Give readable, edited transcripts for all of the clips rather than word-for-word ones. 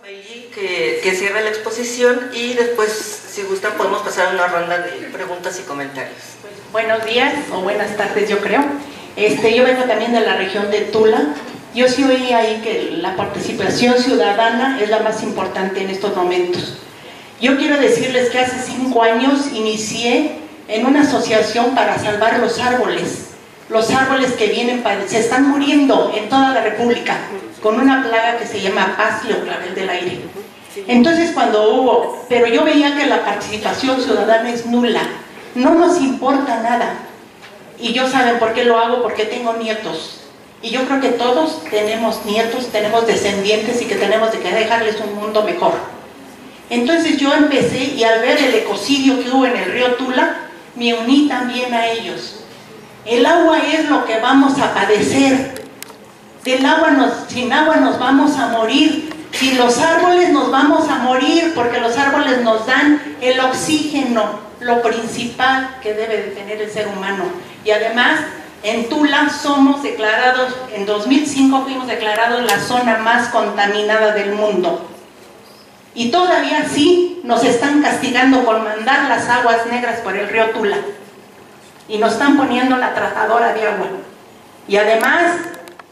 Meiji que cierre la exposición y después, si gustan, podemos pasar a una ronda de preguntas y comentarios. Buenos días o buenas tardes, yo creo. Yo vengo también de la región de Tula. Yo sí oí ahí que la participación ciudadana es la más importante en estos momentos. Yo quiero decirles que hace 5 años inicié en una asociación para salvar los árboles que vienen, se están muriendo en toda la República con una plaga que se llama pasio, clavel del aire. Entonces pero yo veía que la participación ciudadana es nula, no nos importa nada. Y yo, ¿saben por qué lo hago? Porque tengo nietos. Y yo creo que todos tenemos nietos, tenemos descendientes y que tenemos que dejarles un mundo mejor. Entonces yo empecé, y al ver el ecocidio que hubo en el río Tula, me uní también a ellos. El agua es lo que vamos a padecer. Sin agua nos vamos a morir. Sin los árboles nos vamos a morir, porque los árboles nos dan el oxígeno, lo principal que debe de tener el ser humano. Y además, en Tula somos declarados, en 2005 fuimos declarados la zona más contaminada del mundo. Y todavía sí nos están castigando por mandar las aguas negras por el río Tula. Y nos están poniendo la tratadora de agua. Y además,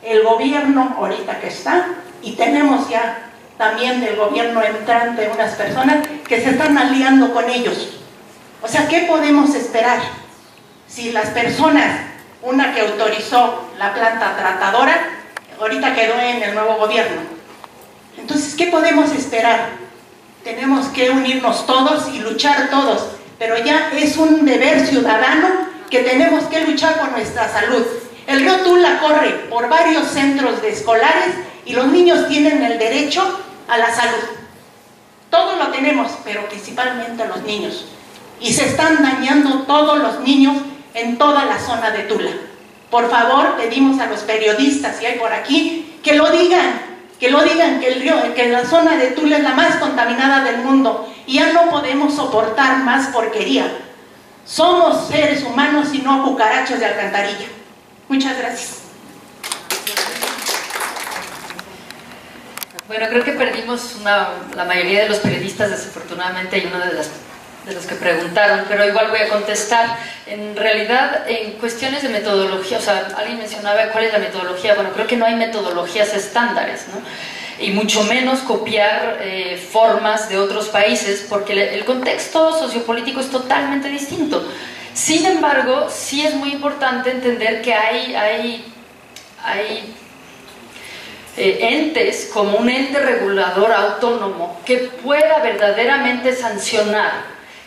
el gobierno ahorita que está, y tenemos ya también del gobierno entrante unas personas que se están aliando con ellos. O sea, ¿qué podemos esperar? Si las personas, una que autorizó la planta tratadora, ahorita quedó en el nuevo gobierno. Entonces, ¿qué podemos esperar? Tenemos que unirnos todos y luchar todos, pero ya es un deber ciudadano que tenemos que luchar por nuestra salud. El río Tula corre por varios centros de escolares y los niños tienen el derecho a la salud. Todos lo tenemos, pero principalmente los niños. Y se están dañando todos los niños en toda la zona de Tula. Por favor, pedimos a los periodistas, si hay por aquí, que lo digan, que la zona de Tula es la más contaminada del mundo y ya no podemos soportar más porquería. Somos seres humanos y no cucarachas de alcantarilla. Muchas gracias. Bueno, creo que perdimos la mayoría de los periodistas, desafortunadamente hay uno de los que preguntaron, pero igual voy a contestar. En realidad, en cuestiones de metodología, o sea, alguien mencionaba cuál es la metodología. Bueno, creo que no hay metodologías estándares, ¿no? Y mucho menos copiar formas de otros países, porque el contexto sociopolítico es totalmente distinto. Sin embargo, sí es muy importante entender que hay entes como un ente regulador autónomo que pueda verdaderamente sancionar,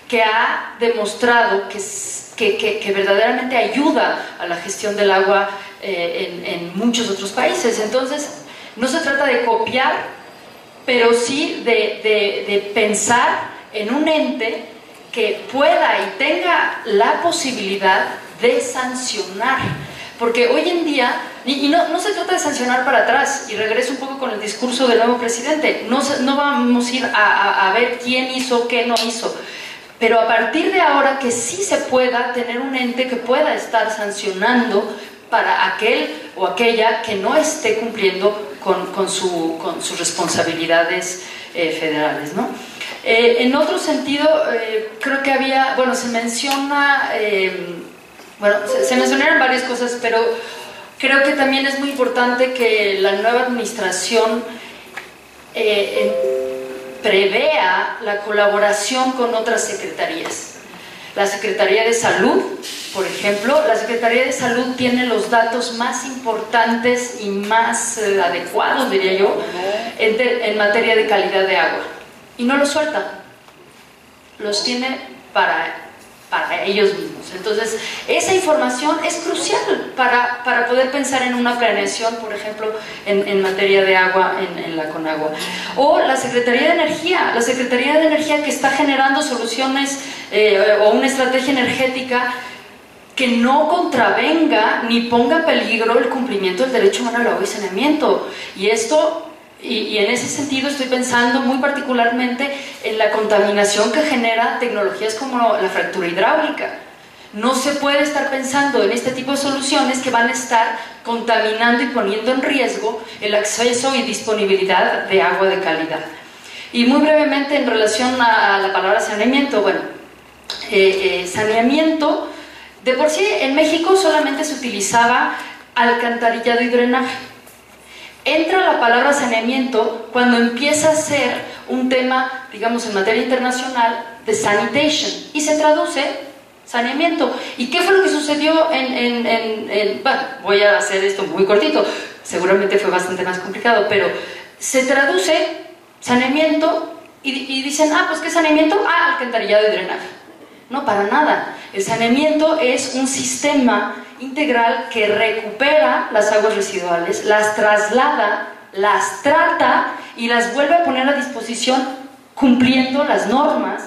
que ha demostrado que verdaderamente ayuda a la gestión del agua en muchos otros países. Entonces, no se trata de copiar, pero sí de pensar en un ente que pueda y tenga la posibilidad de sancionar. Porque hoy en día, y no se trata de sancionar para atrás, y regreso un poco con el discurso del nuevo presidente, no vamos a ir a ver quién hizo, qué no hizo, pero a partir de ahora que sí se pueda tener un ente que pueda estar sancionando para aquel o aquella que no esté cumpliendo con sus responsabilidades federales, ¿no? En otro sentido, creo que había, bueno, se menciona, se mencionaron varias cosas, pero creo que también es muy importante que la nueva administración prevea la colaboración con otras secretarías. La Secretaría de Salud, por ejemplo, la Secretaría de Salud tiene los datos más importantes y más adecuados, diría yo, en materia de calidad de agua. Y no los suelta, los tiene para ellos mismos. Entonces, esa información es crucial para poder pensar en una planeación, por ejemplo, en materia de agua en la Conagua. O la Secretaría de Energía que está generando soluciones o una estrategia energética que no contravenga ni ponga en peligro el cumplimiento del derecho humano al agua y saneamiento. Y en ese sentido estoy pensando muy particularmente en la contaminación que genera tecnologías como la fractura hidráulica. No se puede estar pensando en este tipo de soluciones que van a estar contaminando y poniendo en riesgo el acceso y disponibilidad de agua de calidad. Y muy brevemente en relación a la palabra saneamiento, bueno, saneamiento, de por sí en México solamente se utilizaba alcantarillado y drenaje. Entra la palabra saneamiento cuando empieza a ser un tema, digamos, en materia internacional de sanitation, y se traduce saneamiento. ¿Y qué fue lo que sucedió bueno, voy a hacer esto muy cortito, seguramente fue bastante más complicado, pero se traduce saneamiento y dicen, pues ¿qué saneamiento? Alcantarillado y drenaje. No, para nada. El saneamiento es un sistema integral que recupera las aguas residuales, las traslada, las trata y las vuelve a poner a disposición cumpliendo las normas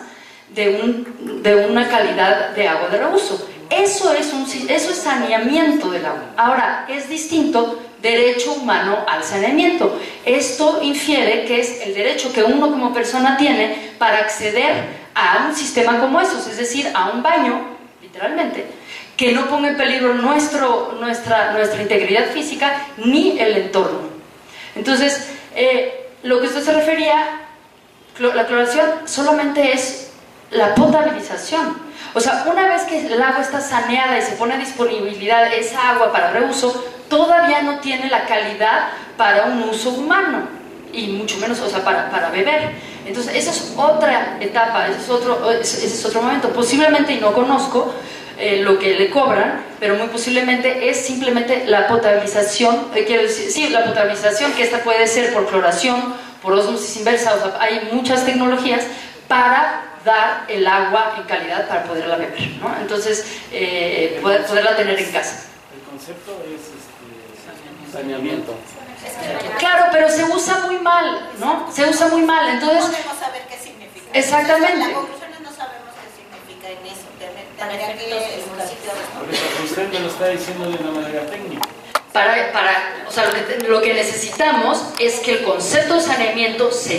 de una calidad de agua de reuso. Eso es saneamiento del agua. Ahora, es distinto derecho humano al saneamiento. Esto infiere que es el derecho que uno como persona tiene para acceder a un sistema como esos, es decir, a un baño, literalmente, que no ponga en peligro nuestra integridad física ni el entorno. Entonces, lo que usted se refería, la cloración solamente es la potabilización. O sea, una vez que el agua está saneada y se pone a disponibilidad esa agua para reuso, todavía no tiene la calidad para un uso humano, y mucho menos, o sea, para beber. Entonces, esa es otra etapa, ese es otro momento. Posiblemente, y no conozco lo que le cobran, pero muy posiblemente es simplemente la potabilización, quiero decir, sí, la potabilización, que esta puede ser por cloración, por ósmosis inversa, o sea, hay muchas tecnologías para dar el agua en calidad para poderla beber, ¿no? Entonces, poderla tener en casa. El concepto es saneamiento. Claro, pero se usa muy mal, ¿no? Se usa muy mal, entonces... No podemos saber qué significa. Exactamente. La conclusión es no sabemos qué significa en eso. Tendría que el municipio Por eso usted me lo está diciendo de una manera técnica. O sea, lo que necesitamos es que el concepto de saneamiento se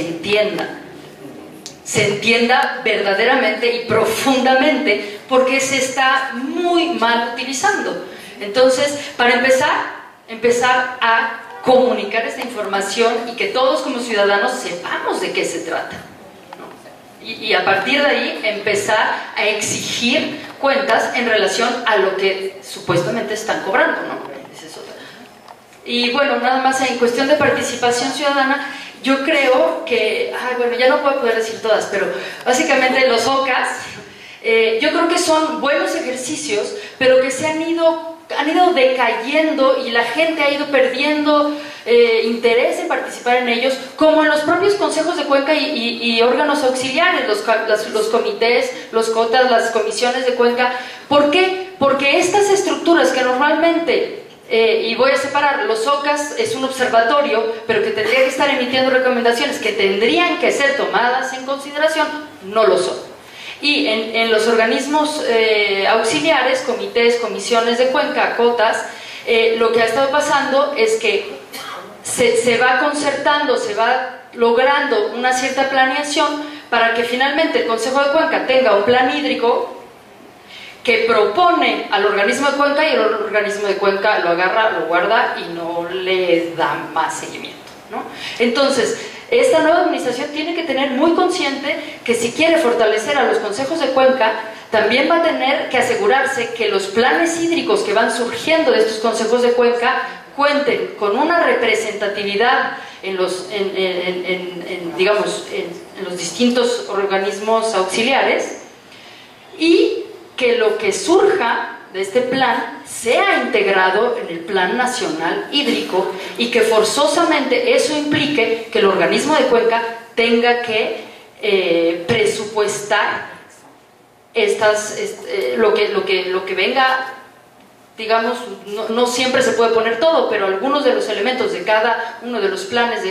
entienda verdaderamente y profundamente, porque se está muy mal utilizando. Entonces, para empezar a comunicar esta información y que todos como ciudadanos sepamos de qué se trata, ¿no? Y a partir de ahí empezar a exigir cuentas en relación a lo que supuestamente están cobrando, ¿no? Esa es otra. Y bueno, nada más en cuestión de participación ciudadana, yo creo que, bueno, ya no puedo poder decir todas, pero básicamente los OCAS, yo creo que son buenos ejercicios, pero que se han ido decayendo y la gente ha ido perdiendo interés en participar en ellos, como en los propios consejos de cuenca y órganos auxiliares, los comités, los cotas, las comisiones de cuenca. ¿Por qué? Porque estas estructuras que normalmente... y voy a separar, los OCAS es un observatorio, pero que tendría que estar emitiendo recomendaciones que tendrían que ser tomadas en consideración, no lo son. Y en los organismos auxiliares, comités, comisiones de cuenca, cotas, lo que ha estado pasando es que se va concertando, se va logrando una cierta planeación para que finalmente el Consejo de Cuenca tenga un plan hídrico que propone al organismo de cuenca, y el organismo de cuenca lo agarra, lo guarda y no le da más seguimiento, ¿no? Entonces, esta nueva administración tiene que tener muy consciente que si quiere fortalecer a los consejos de cuenca, también va a tener que asegurarse que los planes hídricos que van surgiendo de estos consejos de cuenca cuenten con una representatividad en los distintos organismos auxiliares, y que lo que surja de este plan sea integrado en el Plan Nacional Hídrico, y que forzosamente eso implique que el organismo de cuenca tenga que presupuestar lo que venga, digamos, no siempre se puede poner todo, pero algunos de los elementos de cada uno de los planes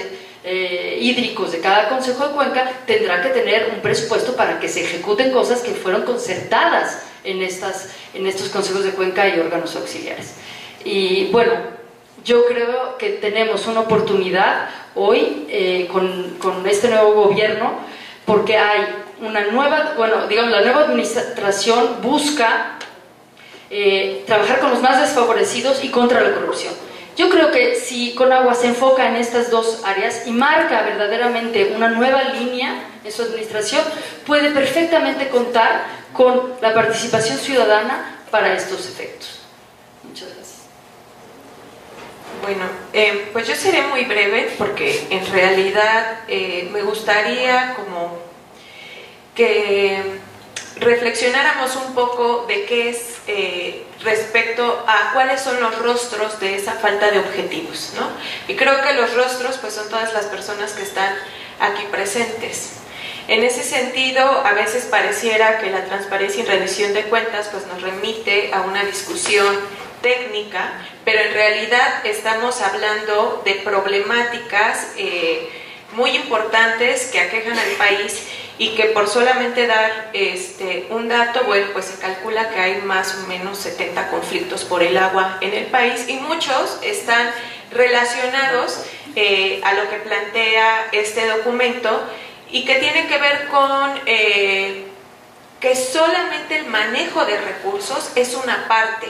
hídricos de cada consejo de cuenca tendrá que tener un presupuesto para que se ejecuten cosas que fueron concertadas en estos consejos de cuenca y órganos auxiliares. Y bueno, yo creo que tenemos una oportunidad hoy con este nuevo gobierno, porque hay una nueva, la nueva administración busca trabajar con los más desfavorecidos y contra la corrupción. Yo creo que si Conagua se enfoca en estas dos áreas y marca verdaderamente una nueva línea en su administración, puede perfectamente contar con la participación ciudadana para estos efectos. Muchas gracias. Bueno, pues yo seré muy breve porque en realidad me gustaría como que reflexionáramos un poco de qué es respecto a cuáles son los rostros de esa falta de objetivos, ¿no? Y creo que los rostros pues son todas las personas que están aquí presentes. En ese sentido, a veces pareciera que la transparencia y rendición de cuentas pues nos remite a una discusión técnica, pero en realidad estamos hablando de problemáticas muy importantes que aquejan al país y que por solamente dar un dato, bueno, pues se calcula que hay más o menos 70 conflictos por el agua en el país y muchos están relacionados a lo que plantea este documento y que tiene que ver con que solamente el manejo de recursos es una parte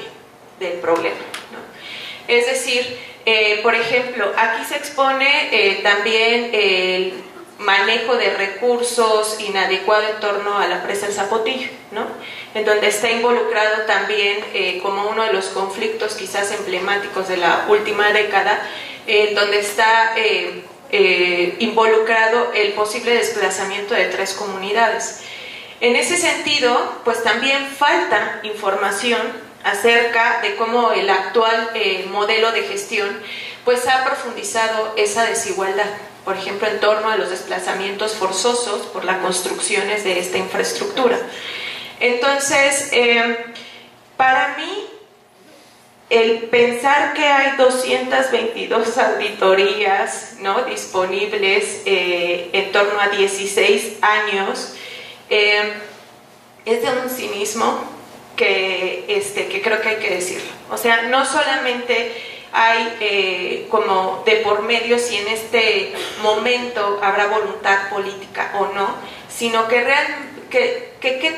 del problema, ¿no? Es decir, por ejemplo, aquí se expone también el manejo de recursos inadecuado en torno a la presa del Zapotillo, ¿no? En donde está involucrado también como uno de los conflictos quizás emblemáticos de la última década, donde está involucrado el posible desplazamiento de 3 comunidades. En ese sentido, pues también falta información acerca de cómo el actual modelo de gestión pues ha profundizado esa desigualdad, por ejemplo, en torno a los desplazamientos forzosos por las construcciones de esta infraestructura. Entonces, para mí, el pensar que hay 222 auditorías, ¿no?, disponibles en torno a 16 años, es de un cinismo que creo que hay que decirlo. O sea, no solamente hay como de por medio si en este momento habrá voluntad política o no, sino que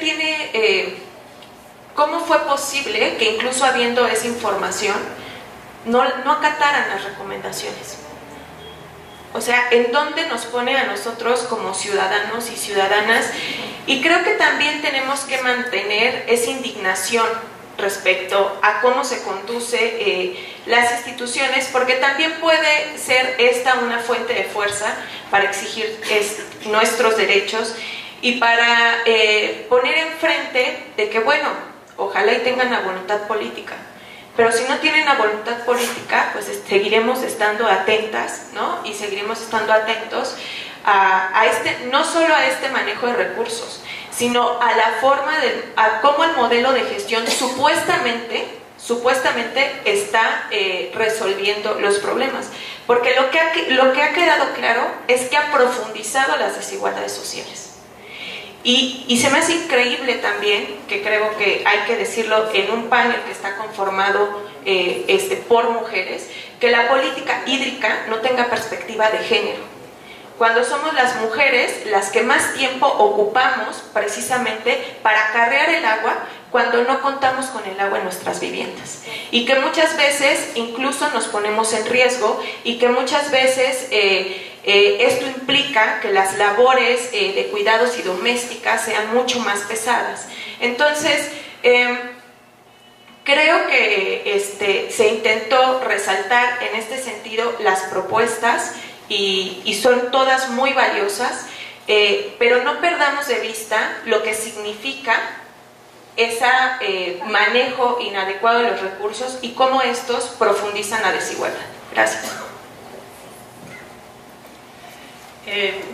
tiene, ¿cómo fue posible que incluso habiendo esa información no acataran las recomendaciones? O sea, ¿en dónde nos pone a nosotros como ciudadanos y ciudadanas? Y creo que también tenemos que mantener esa indignación respecto a cómo se conduce las instituciones, porque también puede ser esta una fuente de fuerza para exigir nuestros derechos y para poner enfrente de que, bueno, ojalá y tengan la voluntad política, pero si no tienen la voluntad política, pues seguiremos estando atentas, ¿no? Y seguiremos estando atentos no solo a este manejo de recursos, sino a la forma a cómo el modelo de gestión supuestamente está resolviendo los problemas. Porque lo que ha quedado claro es que ha profundizado las desigualdades sociales. Y se me hace increíble también, que creo que hay que decirlo en un panel que está conformado por mujeres, que la política hídrica no tenga perspectiva de género. Cuando somos las mujeres las que más tiempo ocupamos precisamente para acarrear el agua cuando no contamos con el agua en nuestras viviendas. Y que muchas veces incluso nos ponemos en riesgo y que muchas veces esto implica que las labores de cuidados y domésticas sean mucho más pesadas. Entonces, creo que se intentó resaltar en este sentido las propuestas y son todas muy valiosas, pero no perdamos de vista lo que significa ese manejo inadecuado de los recursos y cómo estos profundizan la desigualdad. Gracias.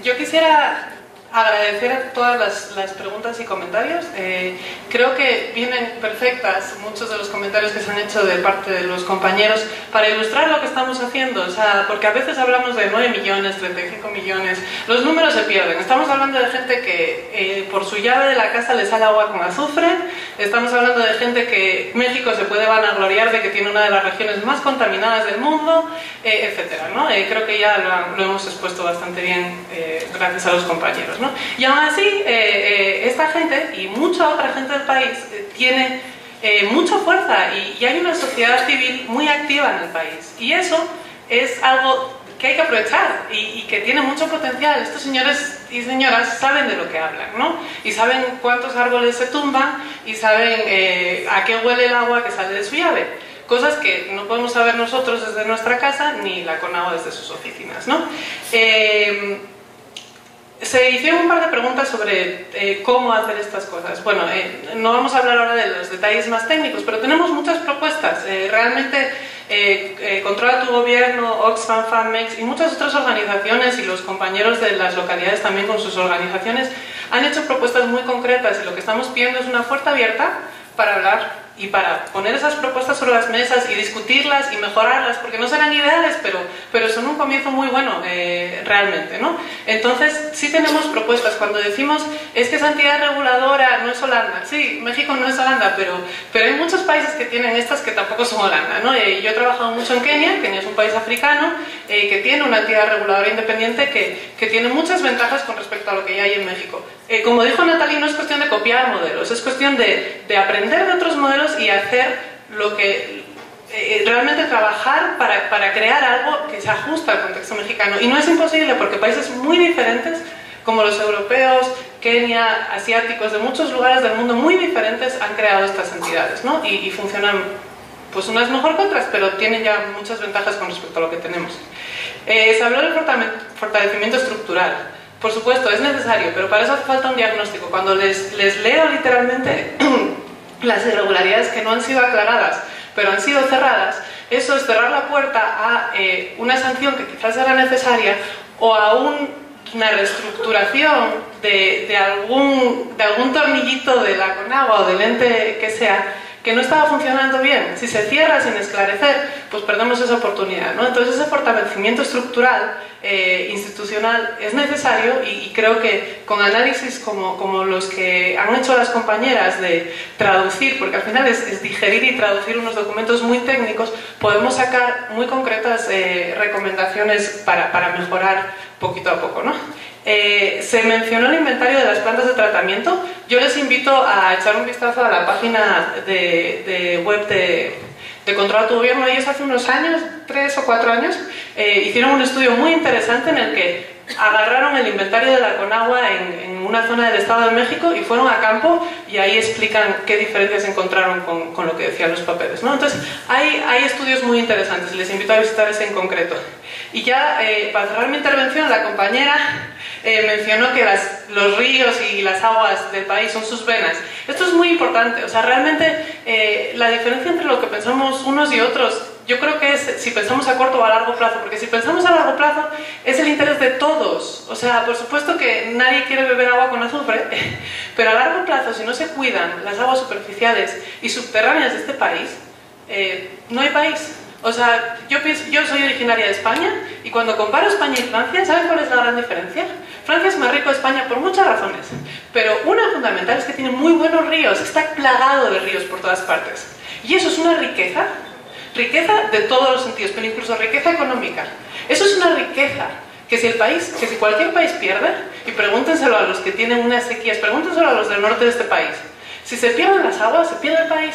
Yo quisiera agradecer todas las preguntas y comentarios. Creo que vienen perfectas muchos de los comentarios que se han hecho de parte de los compañeros para ilustrar lo que estamos haciendo. O sea, porque a veces hablamos de 9 millones, 35 millones, los números se pierden. Estamos hablando de gente que por su llave de la casa le sale agua con azufre. Estamos hablando de gente que México se puede vanagloriar de que tiene una de las regiones más contaminadas del mundo, etcétera, ¿no? Creo que ya lo hemos expuesto bastante bien gracias a los compañeros, ¿no? Y aún así, esta gente y mucha otra gente del país tiene mucha fuerza y hay una sociedad civil muy activa en el país. Y eso es algo que hay que aprovechar y que tiene mucho potencial. Estos señores y señoras saben de lo que hablan, ¿no? Y saben cuántos árboles se tumban y saben a qué huele el agua que sale de su llave. Cosas que no podemos saber nosotros desde nuestra casa ni la CONAGUA desde sus oficinas, ¿no? Se hicieron un par de preguntas sobre cómo hacer estas cosas. Bueno, no vamos a hablar ahora de los detalles más técnicos, pero tenemos muchas propuestas. Realmente Controla tu Gobierno, Oxfam, FAMEX y muchas otras organizaciones y los compañeros de las localidades también con sus organizaciones han hecho propuestas muy concretas y lo que estamos pidiendo es una puerta abierta para hablar y para poner esas propuestas sobre las mesas y discutirlas y mejorarlas, porque no serán ideales, pero son un comienzo muy bueno realmente, ¿no? Entonces, sí tenemos propuestas. Cuando decimos, es que esa entidad reguladora no es Holanda, sí, México no es Holanda, pero hay muchos países que tienen estas que tampoco son Holanda, ¿no? Yo he trabajado mucho en Kenia es un país africano, que tiene una entidad reguladora independiente que tiene muchas ventajas con respecto a lo que ya hay en México. Como dijo Natalie, no es cuestión de copiar modelos, es cuestión de aprender de otros modelos y hacer lo que realmente trabajar para crear algo que se ajusta al contexto mexicano. Y no es imposible porque países muy diferentes, como los europeos, Kenia, asiáticos, de muchos lugares del mundo muy diferentes, han creado estas entidades, ¿no? Y funcionan, pues unas mejor que otras, pero tienen ya muchas ventajas con respecto a lo que tenemos. Se habló del fortalecimiento estructural. Por supuesto, es necesario, pero para eso hace falta un diagnóstico. Cuando les leo literalmente las irregularidades que no han sido aclaradas, pero han sido cerradas, eso es cerrar la puerta a una sanción que quizás era necesaria o a una reestructuración de algún tornillito de la CONAGUA o del ente que sea, que no estaba funcionando bien. Si se cierra sin esclarecer, pues perdemos esa oportunidad, ¿no? Entonces ese fortalecimiento estructural, institucional, es necesario y creo que con análisis como los que han hecho las compañeras de traducir, porque al final es digerir y traducir unos documentos muy técnicos, podemos sacar muy concretas recomendaciones para mejorar poquito a poco, ¿no? Se mencionó el inventario de las plantas de tratamiento. Yo les invito a echar un vistazo a la página de web de Controla tu Gobierno. Ellos hace unos años, 3 o 4 años, hicieron un estudio muy interesante en el que agarraron el inventario de la CONAGUA en una zona del Estado de México y fueron a campo y ahí explican qué diferencias encontraron con lo que decían los papeles, ¿no? Entonces hay estudios muy interesantes y les invito a visitar ese en concreto. Y ya para cerrar mi intervención, la compañera mencionó que los ríos y las aguas del país son sus venas. Esto es muy importante. O sea, realmente la diferencia entre lo que pensamos unos y otros, yo creo que es si pensamos a corto o a largo plazo, porque si pensamos a largo plazo es el interés de todos. O sea, por supuesto que nadie quiere beber agua con azufre, pero a largo plazo, si no se cuidan las aguas superficiales y subterráneas de este país, no hay país. O sea, yo soy originaria de España y cuando comparo España y Francia, ¿saben cuál es la gran diferencia? Francia es más rico que España por muchas razones, pero una fundamental es que tiene muy buenos ríos, está plagado de ríos por todas partes. Y eso es una riqueza de todos los sentidos, pero incluso riqueza económica. Eso es una riqueza que si cualquier país pierde, y pregúntenselo a los que tienen unas sequías, pregúntenselo a los del norte de este país, si se pierden las aguas, se pierde el país.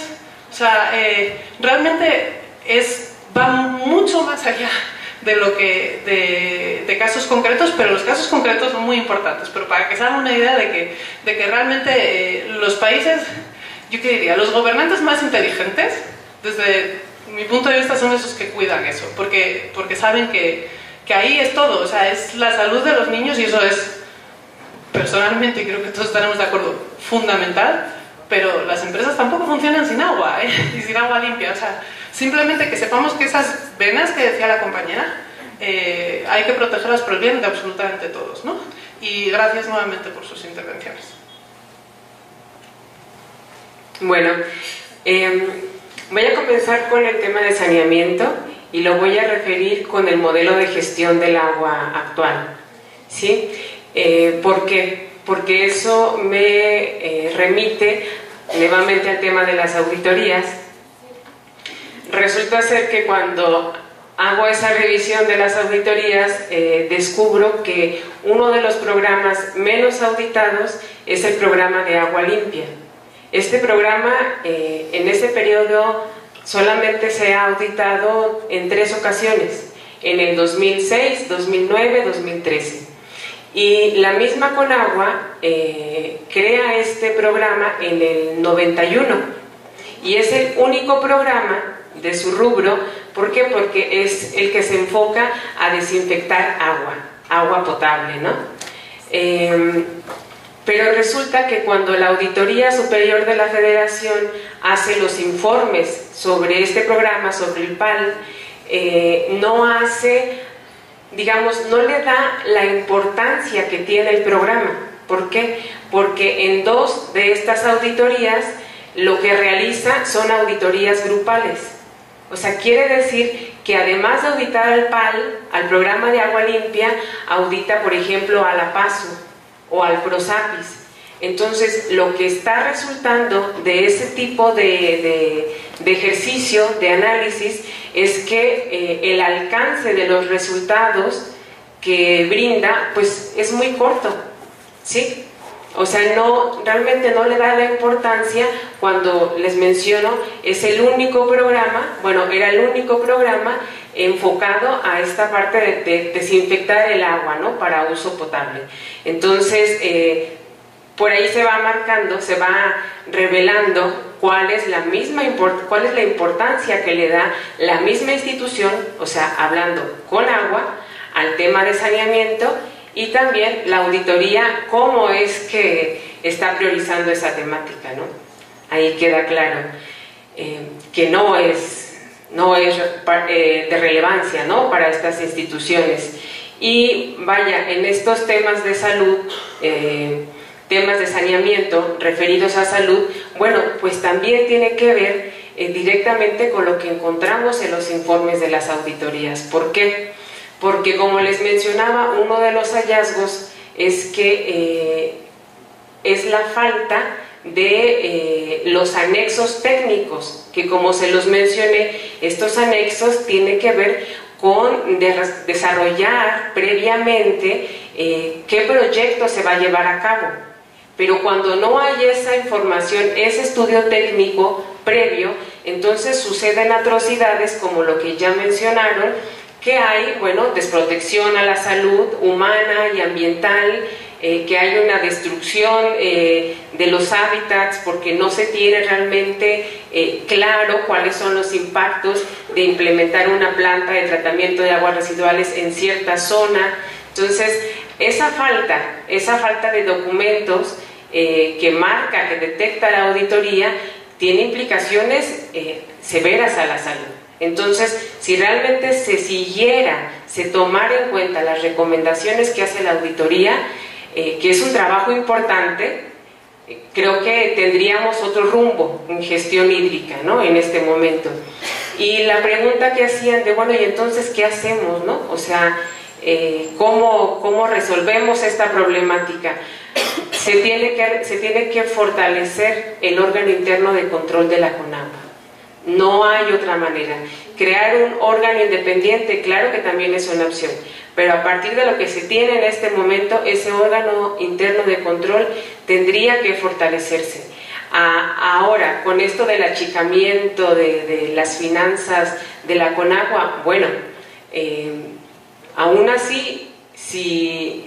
O sea, realmente va mucho más allá de lo que de casos concretos, pero los casos concretos son muy importantes. Pero para que se hagan una idea de que realmente los países, yo qué diría, los gobernantes más inteligentes, desde mi punto de vista, son esos que cuidan eso, porque saben que ahí es todo. O sea, es la salud de los niños y eso es, personalmente, y creo que todos estaremos de acuerdo, fundamental. Pero las empresas tampoco funcionan sin agua, y sin agua limpia. O sea, simplemente que sepamos que esas venas que decía la compañera, hay que protegerlas por el bien de absolutamente todos, ¿no? Y gracias nuevamente por sus intervenciones. Bueno, voy a comenzar con el tema de saneamiento y lo voy a referir con el modelo de gestión del agua actual, ¿sí? ¿Por qué? Porque eso me remite nuevamente al tema de las auditorías. Resulta ser que cuando hago esa revisión de las auditorías, descubro que uno de los programas menos auditados es el programa de agua limpia. Este programa en ese periodo solamente se ha auditado en 3 ocasiones, en el 2006, 2009, 2013. Y la misma Conagua crea este programa en el 91 y es el único programa de su rubro. ¿Por qué? Porque es el que se enfoca a desinfectar agua potable, ¿no? Pero resulta que cuando la Auditoría Superior de la Federación hace los informes sobre este programa, sobre el PAL, no le da la importancia que tiene el programa. ¿Por qué? Porque en 2 de estas auditorías lo que realiza son auditorías grupales. O sea, quiere decir que además de auditar al PAL, al programa de agua limpia, audita, por ejemplo, a la PASU o al PROSAPIS. Entonces, lo que está resultando de ese tipo de ejercicio, de análisis, es que el alcance de los resultados que brinda, pues es muy corto, ¿sí? O sea, realmente no le da la importancia. Cuando les menciono, es el único programa, era el único programa enfocado a esta parte de desinfectar el agua, ¿no?, para uso potable. Entonces, por ahí se va marcando, se va revelando cuál es la importancia que le da la misma institución, o sea, hablando con agua, al tema de saneamiento, y también la auditoría, cómo es que está priorizando esa temática, ¿no? Ahí queda claro que no es de relevancia, ¿no?, para estas instituciones. Y vaya, en estos temas de salud, temas de saneamiento referidos a salud, pues también tiene que ver directamente con lo que encontramos en los informes de las auditorías. ¿Por qué? Porque, como les mencionaba, uno de los hallazgos es que es la falta de los anexos técnicos, que, como se los mencioné, estos anexos tienen que ver con desarrollar previamente qué proyecto se va a llevar a cabo. Pero cuando no hay esa información, ese estudio técnico previo, entonces suceden atrocidades como lo que ya mencionaron, que hay, desprotección a la salud humana y ambiental, que hay una destrucción de los hábitats porque no se tiene realmente claro cuáles son los impactos de implementar una planta de tratamiento de aguas residuales en cierta zona. Entonces, esa falta de documentos que marca, que detecta la auditoría, tiene implicaciones severas a la salud. Entonces, si realmente se tomara en cuenta las recomendaciones que hace la auditoría, que es un trabajo importante, creo que tendríamos otro rumbo en gestión hídrica, ¿no?, en este momento. Y la pregunta que hacían de, ¿y entonces qué hacemos, no? O sea, ¿cómo resolvemos esta problemática? Se tiene que fortalecer el órgano interno de control de la Conagua. No hay otra manera. Crear un órgano independiente, claro que también es una opción, pero a partir de lo que se tiene en este momento, ese órgano interno de control tendría que fortalecerse. Ahora, con esto del achicamiento de las finanzas de la Conagua, aún así, si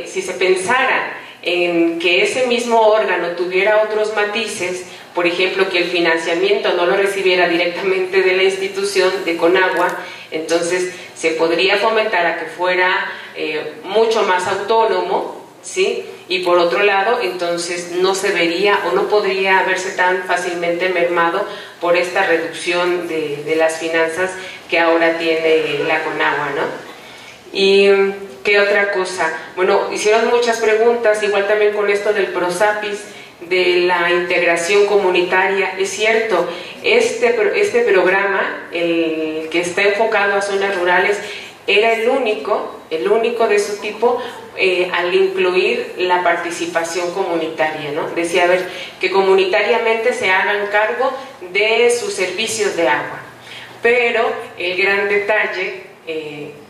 se pensara en que ese mismo órgano tuviera otros matices, por ejemplo, que el financiamiento no lo recibiera directamente de la institución de Conagua, entonces se podría fomentar a que fuera mucho más autónomo, ¿sí? Y por otro lado, entonces no se vería o no podría verse tan fácilmente mermado por esta reducción de las finanzas que ahora tiene la Conagua, ¿no? Y ¿qué otra cosa? Hicieron muchas preguntas, igual también con esto del PROSAPIS, de la integración comunitaria. Es cierto, este programa, el que está enfocado a zonas rurales, era el único de su tipo al incluir la participación comunitaria, ¿no? Decía, que comunitariamente se hagan cargo de sus servicios de agua. Pero el gran detalle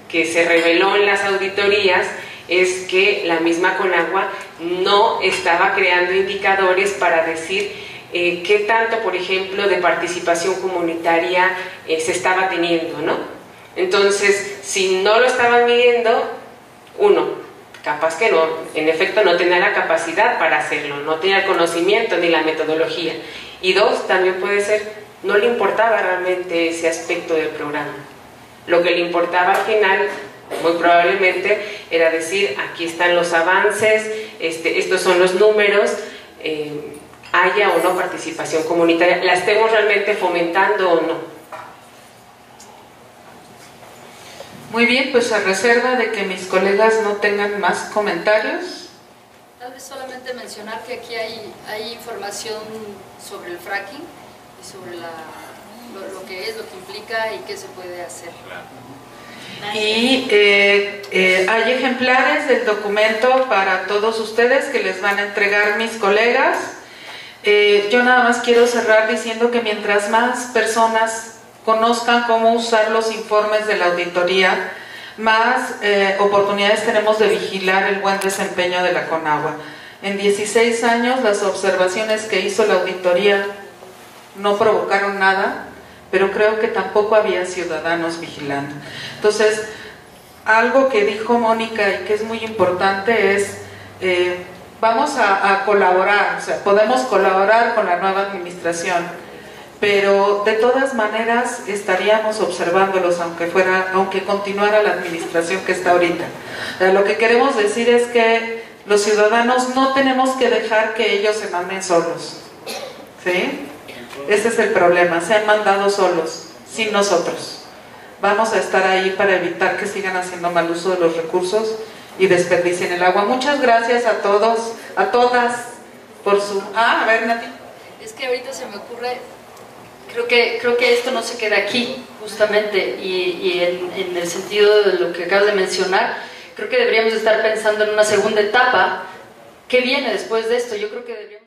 que se reveló en las auditorías es que la misma Conagua no estaba creando indicadores para decir qué tanto, por ejemplo, de participación comunitaria se estaba teniendo, ¿no? Entonces, si no lo estaban midiendo, uno, capaz que no, en efecto no tenía la capacidad para hacerlo, no tenía el conocimiento ni la metodología. Y dos, también puede ser, no le importaba realmente ese aspecto del programa. Lo que le importaba al final, muy probablemente, era decir, aquí están los avances, estos son los números, haya o no participación comunitaria, la estemos realmente fomentando o no. Muy bien, pues a reserva de que mis colegas no tengan más comentarios. Tal vez solamente mencionar que aquí hay información sobre el fracking y sobre lo que es, lo que implica y qué se puede hacer. Y hay ejemplares del documento para todos ustedes que les van a entregar mis colegas. Yo nada más quiero cerrar diciendo que mientras más personas conozcan cómo usar los informes de la auditoría, más oportunidades tenemos de vigilar el buen desempeño de la Conagua. En 16 años las observaciones que hizo la auditoría no provocaron nada, pero creo que tampoco había ciudadanos vigilando. Entonces, algo que dijo Mónica y que es muy importante es, vamos a colaborar, o sea, podemos colaborar con la nueva administración, pero de todas maneras estaríamos observándolos aunque continuara la administración que está ahorita. Lo que queremos decir es que los ciudadanos no tenemos que dejar que ellos se manden solos, ¿sí? Ese es el problema, se han mandado solos, sin nosotros. Vamos a estar ahí para evitar que sigan haciendo mal uso de los recursos y desperdicien el agua. Muchas gracias a todos, a todas, por su... a ver, Nati. Es que ahorita se me ocurre... Creo que esto no se queda aquí, justamente, y en el sentido de lo que acabas de mencionar, creo que deberíamos estar pensando en una segunda etapa. ¿Qué viene después de esto? Yo creo que deberíamos...